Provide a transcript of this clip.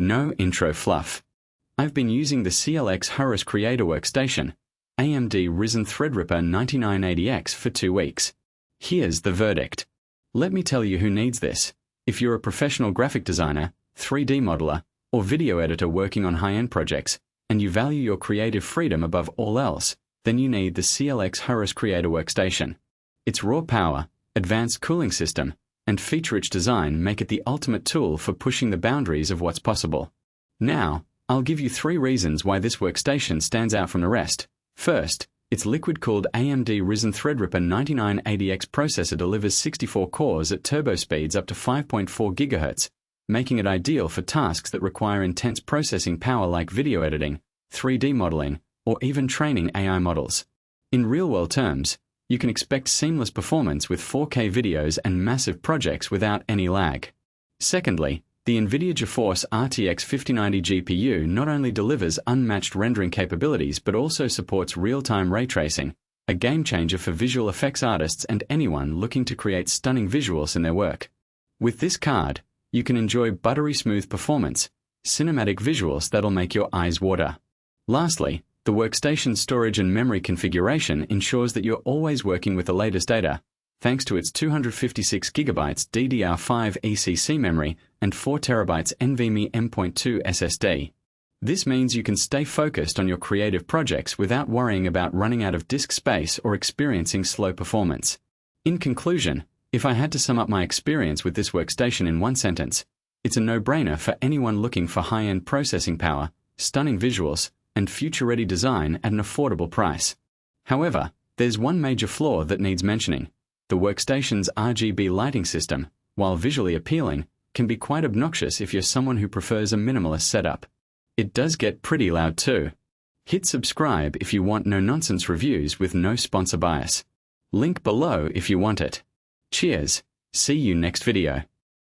No intro fluff. I've been using the CLX Horus Creator Workstation, AMD Ryzen Threadripper 9980X for 2 weeks. Here's the verdict. Let me tell you who needs this. If you're a professional graphic designer, 3D modeler, or video editor working on high-end projects, and you value your creative freedom above all else, then you need the CLX Horus Creator Workstation. Its raw power, advanced cooling system, and feature-rich design make it the ultimate tool for pushing the boundaries of what's possible. Now, I'll give you 3 reasons why this workstation stands out from the rest. First, its liquid-cooled AMD Ryzen Threadripper 9980X processor delivers 64 cores at turbo speeds up to 5.4 GHz, making it ideal for tasks that require intense processing power like video editing, 3D modeling, or even training AI models. In real-world terms, you can expect seamless performance with 4K videos and massive projects without any lag. Secondly, the NVIDIA GeForce RTX 5090 GPU not only delivers unmatched rendering capabilities but also supports real-time ray tracing, a game-changer for visual effects artists and anyone looking to create stunning visuals in their work. With this card, you can enjoy buttery smooth performance, cinematic visuals that'll make your eyes water. Lastly, the workstation's storage and memory configuration ensures that you're always working with the latest data, thanks to its 256GB DDR5 ECC memory and 4TB NVMe M.2 SSD. This means you can stay focused on your creative projects without worrying about running out of disk space or experiencing slow performance. In conclusion, if I had to sum up my experience with this workstation in one sentence, it's a no-brainer for anyone looking for high-end processing power, stunning visuals, and future-ready design at an affordable price. However, there's one major flaw that needs mentioning. The workstation's RGB lighting system, while visually appealing, can be quite obnoxious if you're someone who prefers a minimalist setup. It does get pretty loud too. Hit subscribe if you want no-nonsense reviews with no sponsor bias. Link below if you want it. Cheers. See you next video.